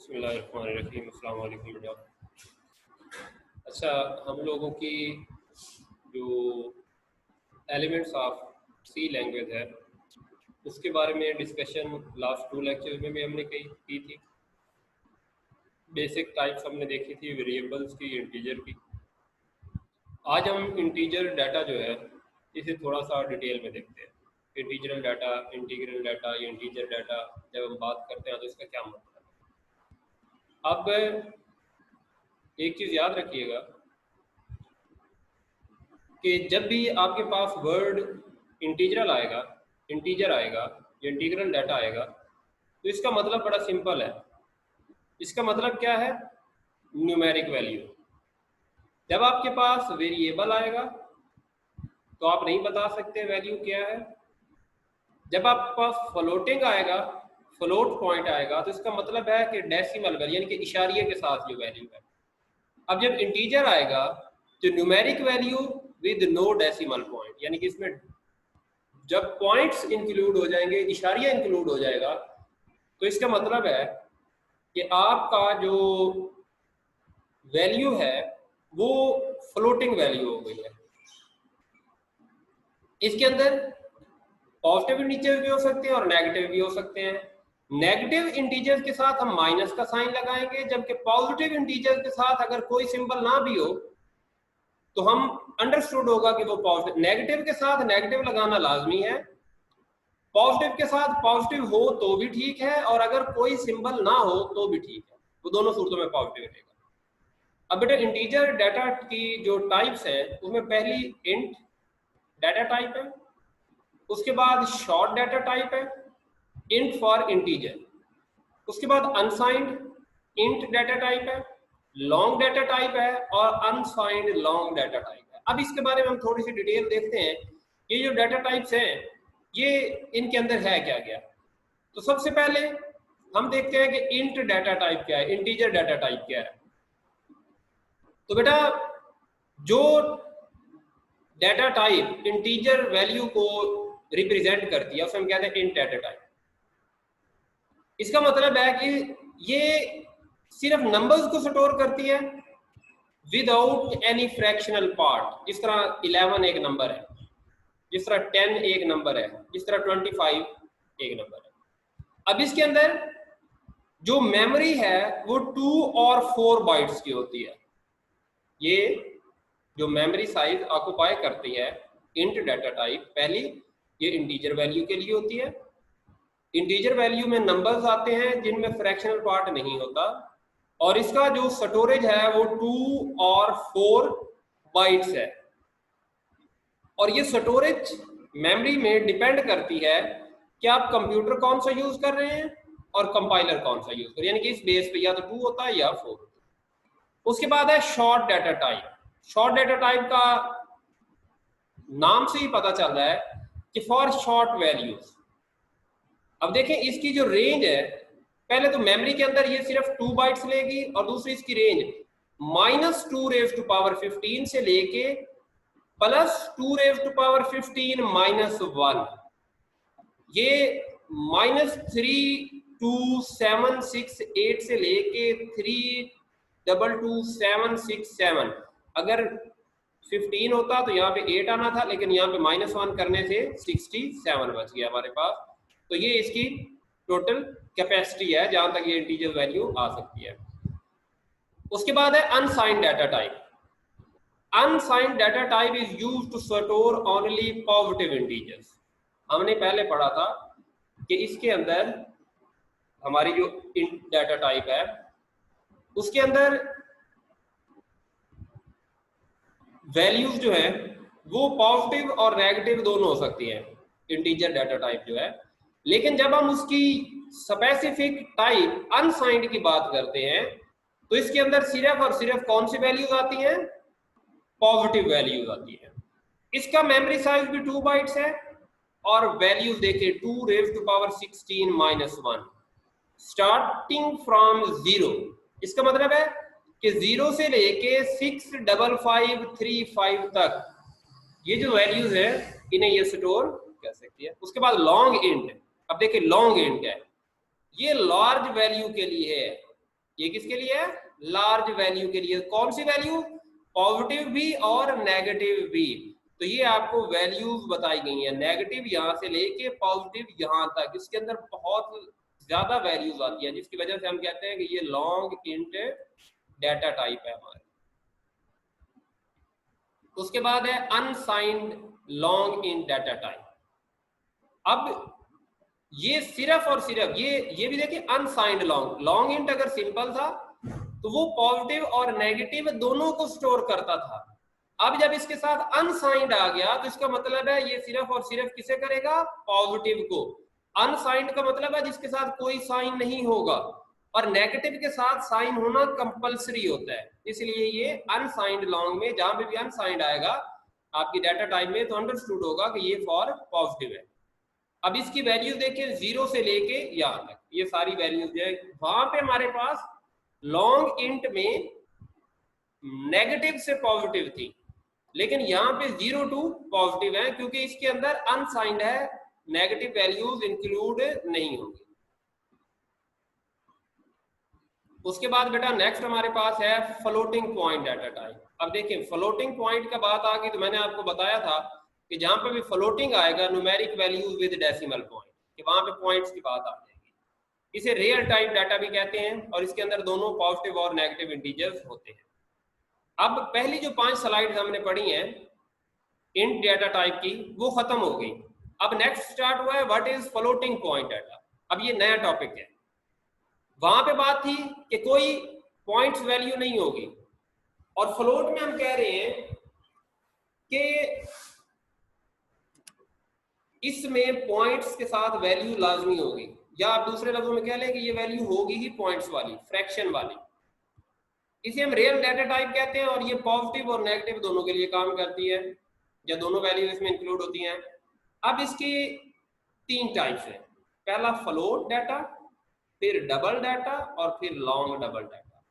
बिस्मिल्लाहिर्रहमानिर्रहीम। अस्सलाम वालेकुम बेटा। अच्छा, हम लोगों की जो एलिमेंट्स ऑफ सी लैंग्वेज है उसके बारे में डिस्कशन लास्ट 2 लेक्चर्स में भी हमने की थी। बेसिक टाइप्स हमने देखी थी वेरिएबल्स की, इंटीजर की। आज हम इंटीजर डाटा जो है इसे थोड़ा सा डिटेल में देखते हैं। इंटीजरल डाटा, इंटीग्रल डाटा या इंटीजर डाटा जब हम बात करते हैं तो इसका क्या मतलब है। अब एक चीज़ याद रखिएगा कि जब भी आपके पास वर्ड इंटीजर आएगा या इंटीग्रल डाटा आएगा तो इसका मतलब बड़ा सिंपल है। इसका मतलब क्या है? Numeric value. जब आपके पास वेरिएबल आएगा तो आप नहीं बता सकते वैल्यू क्या है। जब आपके पास फ्लोटिंग आएगा, फ्लोट पॉइंट आएगा, तो इसका मतलब है कि डेसिमल वैल्यू यानी कि इशारिये के साथ जो वैल्यू है। अब जब इंटीजर आएगा तो numeric value with no decimal point, यानी कि इसमें जब पॉइंट्स इंक्लूड हो जाएंगे, इशारिया इंक्लूड हो जाएगा, तो इसका मतलब है कि आपका जो वैल्यू है वो फ्लोटिंग वैल्यू हो गई है। इसके अंदर पॉजिटिव इंटीजर भी हो सकते हैं और नेगेटिव भी हो सकते हैं। नेगेटिव इंटीजर के साथ हम माइनस का साइन लगाएंगे, जबकि पॉजिटिव इंटीजर के साथ अगर कोई सिंबल ना भी हो तो हम अंडरस्टूड होगा कि वो पॉजिटिव। नेगेटिव के साथ नेगेटिव लगाना लाजमी है, पॉजिटिव के साथ पॉजिटिव हो तो भी ठीक है, और अगर कोई सिंबल ना हो तो भी ठीक है। वो दोनों सूरतों में पॉजिटिव रहेगा। अब बेटा इंटीजर डाटा की जो टाइप्स हैं उसमें पहली इंट डाटा टाइप है, उसके बाद शॉर्ट डाटा टाइप है, इंट फॉर इंटीजर, उसके बाद अनसाइंड इंट डाटा टाइप है, लॉन्ग डाटा टाइप है और अनसाइंड लॉन्ग डाटा टाइप है। अब इसके बारे में हम थोड़ी सी डिटेल देखते हैं। ये जो डाटा टाइप्स हैं ये इनके अंदर है क्या क्या। तो सबसे पहले हम देखते हैं कि इंट डाटा टाइप क्या है, इंटीजर डाटा टाइप क्या है। तो बेटा जो डाटा टाइप इंटीजर वैल्यू को रिप्रेजेंट करती है उसे हम कहते हैं इंट डाटा टाइप। इसका मतलब है कि ये सिर्फ नंबर्स को स्टोर करती है विदाउट एनी फ्रैक्शनल पार्ट। जिस तरह 11 एक नंबर है, जिस तरह 10 एक नंबर है, जिस तरह 25 एक नंबर है। अब इसके अंदर जो मेमोरी है वो 2 और 4 बाइट्स की होती है। ये जो मेमोरी साइज ऑक्युपाई करती है इंट डाटा टाइप, पहली ये इंटीजर वैल्यू के लिए होती है। इंटीजर वैल्यू में नंबर्स आते हैं जिनमें फ्रैक्शनल पार्ट नहीं होता, और इसका जो स्टोरेज है वो 2 और 4 बाइट्स है। और ये स्टोरेज मेमोरी में डिपेंड करती है कि आप कंप्यूटर कौन सा यूज कर रहे हैं और कंपाइलर कौन सा यूज कर रहे हैं, यानी कि इस बेस पे या तो 2 होता है या 4। उसके बाद है short data type. Short data type का नाम से ही पता चल रहा है कि फॉर शॉर्ट वैल्यूज। अब देखें इसकी जो रेंज है, पहले तो मेमोरी के अंदर ये सिर्फ 2 बाइट्स लेगी, और दूसरी इसकी रेंज -2⁻15 से लेके +2⁻15-1। ये -32768 से लेके 322,767। अगर 15 होता तो यहाँ पे 8 आना था, लेकिन यहाँ पे -1 करने से 67 बच गया हमारे पास। तो ये इसकी टोटल कैपेसिटी है जहां तक ये इंटीजर वैल्यू आ सकती है। उसके बाद है unsigned data type. Unsigned data type is used to store only positive integers. हमने पहले पढ़ा था कि इसके अंदर हमारी जो इंट डाटा टाइप है उसके अंदर वैल्यूज जो है वो पॉजिटिव और नेगेटिव दोनों हो सकती हैं, इंटीजर डाटा टाइप जो है। लेकिन जब हम उसकी स्पेसिफिक टाइप अनसाइंड की बात करते हैं तो इसके अंदर सिर्फ और सिर्फ कौन सी वैल्यूज आती हैं? पॉजिटिव वैल्यूज आती हैं। इसका मेमोरी साइज भी 2 बाइट्स है, और वैल्यूज देखिए 2⁻16-1 स्टार्टिंग फ्रॉम 0। इसका मतलब है कि 0 से लेके 65535 तक ये जो वैल्यूज है इन्हें ये स्टोर कर सकती है। उसके बाद लॉन्ग इंट। अब देखिए लॉन्ग इंट है, ये लार्ज वैल्यू के लिए है, ये किसके लिए है? लार्ज वैल्यू के लिए। कौन सी वैल्यू? पॉजिटिव भी और नेगेटिव भी। तो ये आपको वैल्यूज बताई गई हैं, नेगेटिव यहाँ से लेके पॉजिटिव यहाँ तक, इसके अंदर बहुत ज्यादा वैल्यूज आती है, जिसकी वजह से हम कहते हैं कि ये लॉन्ग इंट डाटा टाइप है हमारा। उसके बाद है unsigned long int data type. अब ये सिर्फ और सिर्फ ये भी देखिए अनसाइंड लॉन्ग इंट अगर सिंपल था तो वो पॉजिटिव और नेगेटिव दोनों को स्टोर करता था। अब जब इसके साथ अनसाइंड आ गया तो इसका मतलब है ये सिर्फ और सिर्फ किसे करेगा? पॉजिटिव को। अनसाइंड का मतलब है जिसके साथ कोई साइन नहीं होगा, और नेगेटिव के साथ साइन होना कंपलसरी होता है। इसलिए ये अनसाइंड लॉन्ग में जहां पे भी अनसाइंड आएगा आपकी डाटा टाइप में तो अंडरस्टूड होगा कि ये फॉर पॉजिटिव है। अब इसकी वैल्यूज देखिए 0 से लेके यहाँ तक, ये सारी वैल्यूज है। वहां पे हमारे पास लॉन्ग इंट में नेगेटिव से पॉजिटिव थी, लेकिन यहाँ पे 0 टू पॉजिटिव है क्योंकि इसके अंदर अनसाइंड है, नेगेटिव वैल्यूज इंक्लूड नहीं होंगी। उसके बाद बेटा नेक्स्ट हमारे पास है फ्लोटिंग पॉइंट डाटा टाइप। अब देखिए फ्लोटिंग पॉइंट का बात आ गई तो मैंने आपको बताया था कि जहां पर भी फ्लोटिंग आएगा numeric values with decimal point, कि वहां पे पॉइंट्स की बात आ जाएगी। इसे रियल टाइम डाटा भी कहते हैं और इसके अंदर दोनों पॉजिटिव और नेगेटिव इंटीजर्स होते हैं। अब पहली जो 5 स्लाइड्स हमने पढ़ी हैं इंट डाटा टाइप की वो खत्म हो गई। अब नेक्स्ट स्टार्ट हुआ है what is floating point data. अब ये नया टॉपिक है। वहां पे बात थी कि कोई पॉइंट्स वैल्यू नहीं होगी, और फ्लोट में हम कह रहे हैं कि इसमें पॉइंट्स के साथ वैल्यू लाजमी होगी, या आप दूसरे लफ्जों में कह लें कि ये वैल्यू होगी ही पॉइंट्स वाली, फ्रैक्शन वाली। इसे हम रियल डाटा टाइप कहते हैं और ये पॉजिटिव और नेगेटिव दोनों के लिए काम करती है, या दोनों वैल्यूज इसमें इंक्लूड होती हैं। अब इसकी 3 टाइप्स हैं। पहला फ्लोट डाटा, फिर डबल डाटा और फिर लॉन्ग डबल डाटा।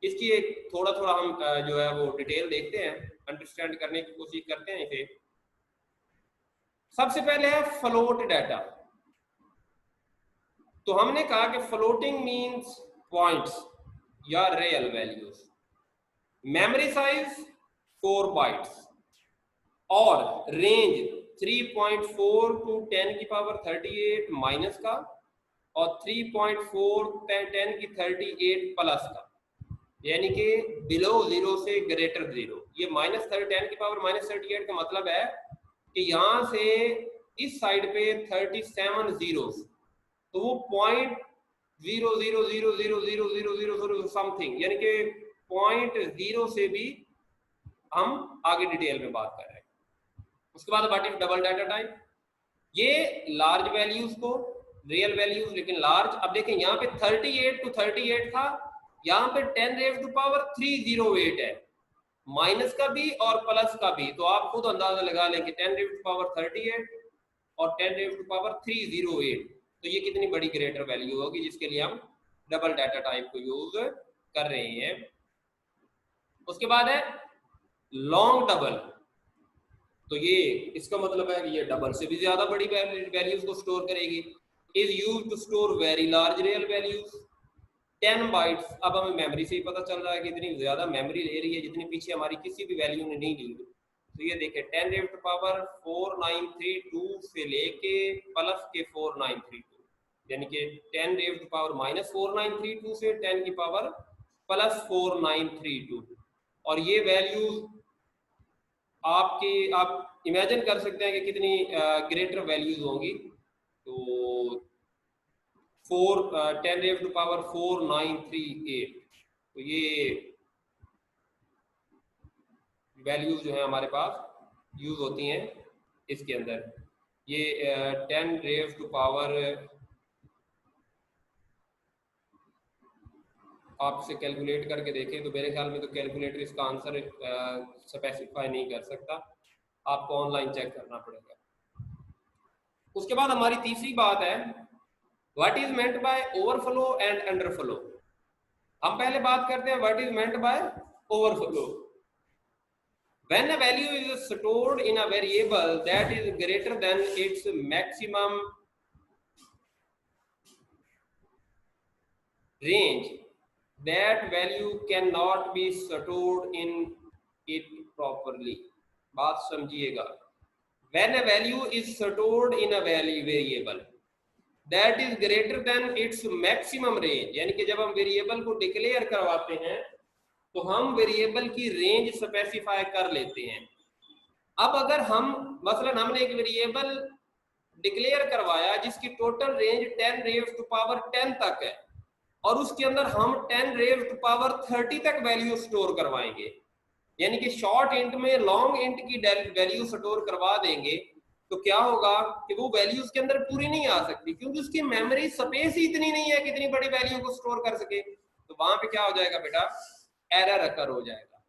इसकी एक थोड़ा थोड़ा हम जो है वो डिटेल देखते हैं, अंडरस्टैंड करने की कोशिश करते हैं इसे। सबसे पहले है फ्लोट डाटा। तो हमने कहा कि फ्लोटिंग मींस पॉइंट्स या real values, memory size 4 bytes और रेंज 3.4 टू 10 की पावर 38 माइनस का और 3.4 10 की 38 प्लस का, यानी कि बिलो 0 से ग्रेटर 0। ये माइनस 10 की पावर माइनस 38 का मतलब है कि यहाँ से इस साइड पे 37 जीरोस, तो वो 0.0000000 समथिंग, यानी कि 0.0 से भी हम आगे डिटेल में बात कर रहे हैं। उसके बाद what is double data type. ये लार्ज वैल्यूज को, रियल वैल्यूज लेकिन लार्ज। अब देखें यहाँ पे 38 टू 38 था, यहाँ पे 10⁻³ है, माइनस का भी और प्लस का भी। तो आप खुद अंदाजा लगा लें कि 10⁻38 और 10⁻308, तो ये कितनी बड़ी ग्रेटर वैल्यू होगी, जिसके लिए हम डबल डाटा टाइप को यूज कर रहे हैं। उसके बाद है लॉन्ग डबल। तो ये इसका मतलब है कि ये डबल से भी ज्यादा बड़ी वैल्यूज को स्टोर करेगी। Is use to store very large real values 10 bytes. अब हमें मेमोरी से ही पता चल रहा है कि इतनी ज्यादा मेमोरी ले रही है जितनी पीछे हमारी किसी भी वैल्यू ने नहीं ली। तो ये देखें 10⁻⁴932 से लेके प्लस के 4932, यानी कि 10⁻⁻⁴932 से 10 की पावर प्लस 4932। और ये वैल्यूज आपकी आप इमेजिन कर सकते हैं कि कितनी ग्रेटर वैल्यूज होंगी। तो 10⁻⁴938, तो ये वैल्यूज जो है हमारे पास यूज होती हैं इसके अंदर। ये 10⁻⁴ आपसे कैलकुलेट करके देखें तो मेरे ख्याल में तो कैलकुलेटर इसका आंसर स्पेसिफाई नहीं कर सकता, आपको ऑनलाइन चेक करना पड़ेगा। उसके बाद हमारी तीसरी बात है what is meant by overflow and underflow. हम पहले बात करते हैं what is meant by overflow. When a value is stored in a variable that is greater than its maximum range, that value cannot be stored in it properly. बात समझिएगा, when a value is stored in a variable that is greater than its maximum range, यानी कि जब हम variable को declare करवाते हैं तो हम वेरिएबल की रेंज स्पेसिफाई कर लेते हैं। अब अगर हम मसलन हमने एक वेरिएबल डिक्लेयर करवाया जिसकी total range 10 raise to power 10 तक है और उसके अंदर हम 10 रेज़ टू पावर 30 तक वैल्यू स्टोर करवाएंगे, यानी कि शॉर्ट इंट में लॉन्ग इंट की वैल्यू स्टोर करवा देंगे, तो क्या होगा कि वो वैल्यू उसके अंदर पूरी नहीं आ सकती क्योंकि उसकी मेमोरी स्पेस ही इतनी नहीं है कि इतनी बड़ी वैल्यू को स्टोर कर सके। तो वहां पे क्या हो जाएगा बेटा, एरर अकर हो जाएगा,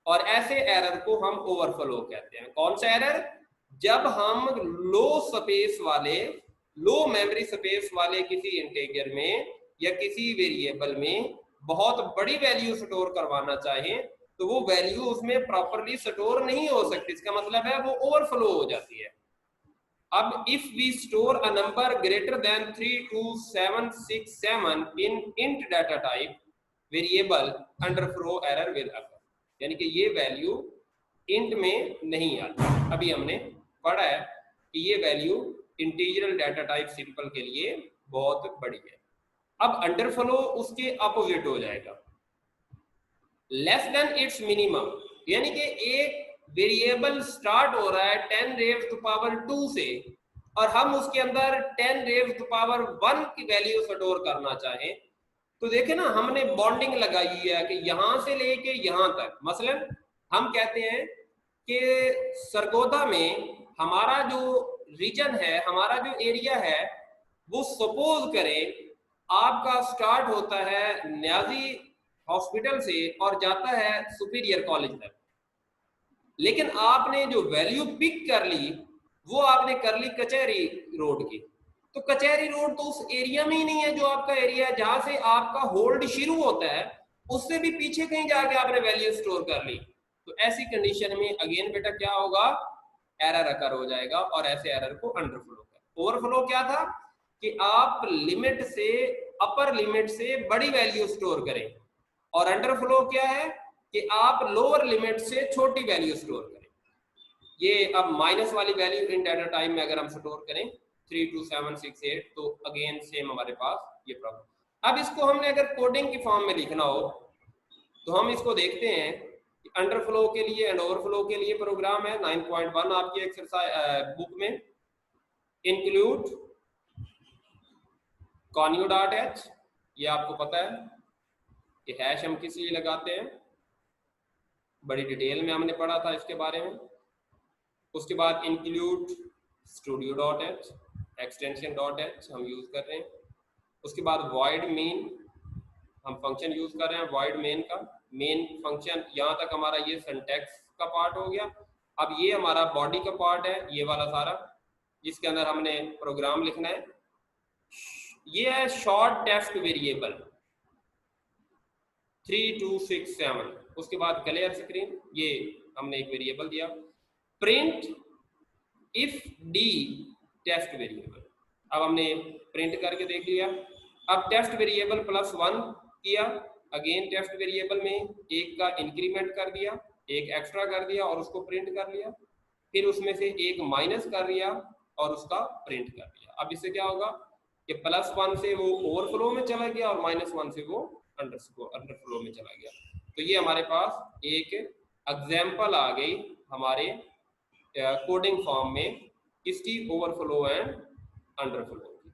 और ऐसे एरर को हम ओवरफ्लो कहते हैं। कौन सा एरर? जब हम लो स्पेस वाले, लो मेमोरी स्पेस वाले किसी इंटीजर में या किसी वेरिएबल में बहुत बड़ी वैल्यू स्टोर करवाना चाहें तो वो वैल्यू उसमें प्रॉपरली स्टोर नहीं हो सकती, इसका मतलब है वो ओवरफ्लो हो जाती है। अब if we store a number greater than 32767 in int data type variable underflow error will occur, यानी कि ये वैल्यू इंट में नहीं आती। अभी हमने पढ़ा है कि ये वैल्यू इंटीजरल डाटा टाइप सिंपल के लिए बहुत बड़ी है। अब अंडरफ्लो उसके अपोजिट हो जाएगा, लेस देन इट्स मिनिमम, यानी कि एक वेरिएबल स्टार्ट हो रहा है 10 रेज़ टू पावर 2 से और हम उसके अंदर 10 रेज़ टू पावर 1 की वैल्यू स्टोर करना चाहें तो देखें ना, हमने बॉन्डिंग लगाई है कि यहां से लेके यहां तक। मसलन हम कहते हैं कि सरगोदा में हमारा जो रीजन है, हमारा जो एरिया है, वो सपोज करें आपका स्टार्ट होता है न्याजी हॉस्पिटल से और जाता है सुपीरियर कॉलेज तक, लेकिन आपने जो वैल्यू पिक कर ली वो आपने कर ली कचहरी रोड की, तो कचहरी रोड तो उस एरिया में ही नहीं है जो आपका एरिया है, जहां से आपका होल्ड शुरू होता है उससे भी पीछे कहीं जाके आपने वैल्यू स्टोर कर ली। तो ऐसी कंडीशन में अगेन बेटा क्या होगा, एरर अकर हो जाएगा, और ऐसे एरर को अंडरफ्लो कर। ओवरफ्लो क्या था कि आप लिमिट से, अपर लिमिट से बड़ी वैल्यू स्टोर करें, और अंडरफ्लो क्या है कि आप लोअर लिमिट से छोटी वैल्यू स्टोर करें। ये अब माइनस वाली वैल्यू इन डाटा टाइम में अगर हम स्टोर करें 32768 तो अगेन सेम हमारे पास ये प्रॉब्लम। अब इसको हमने अगर कोडिंग की फॉर्म में लिखना हो तो हम इसको देखते हैं कि अंडरफ्लो के लिए एंड ओवरफ्लो के लिए प्रोग्राम है 9.1 आपकी एक्सरसाइज बुक में। इंक्लूड conu.h, ये आपको पता है कि हैश हम किस लिए लगाते हैं, बड़ी डिटेल में हमने पढ़ा था इसके बारे में। उसके बाद इंक्लूड studio.h, एक्सटेंशन .h हम यूज कर रहे हैं। उसके बाद void main हम फंक्शन यूज कर रहे हैं, void main का मेन फंक्शन। यहाँ तक हमारा ये सिंटैक्स का पार्ट हो गया। अब ये हमारा बॉडी का पार्ट है, ये वाला सारा जिसके अंदर हमने प्रोग्राम लिखना है। ये है शॉर्ट टेस्ट वेरिएबल 3267। उसके बाद क्लियर स्क्रीन, ये हमने एक वेरिएबल दिया print if D test variable. अब हमने प्रिंट करके देख लिया। अब टेस्ट वेरिएबल +1 किया, अगेन टेस्ट वेरिएबल में एक का इंक्रीमेंट कर दिया, एक एक्स्ट्रा कर दिया और उसको प्रिंट कर लिया, फिर उसमें से एक माइनस कर लिया और उसका प्रिंट कर दिया। अब इससे क्या होगा कि +1 से वो ओवरफ्लो में चला गया और -1 से वो अंडरफ्लो में चला गया। तो ये हमारे पास एक एग्जाम्पल आ गई हमारे कोडिंग फॉर्म में इसकी ओवरफ्लो एंड अंडरफ्लो की।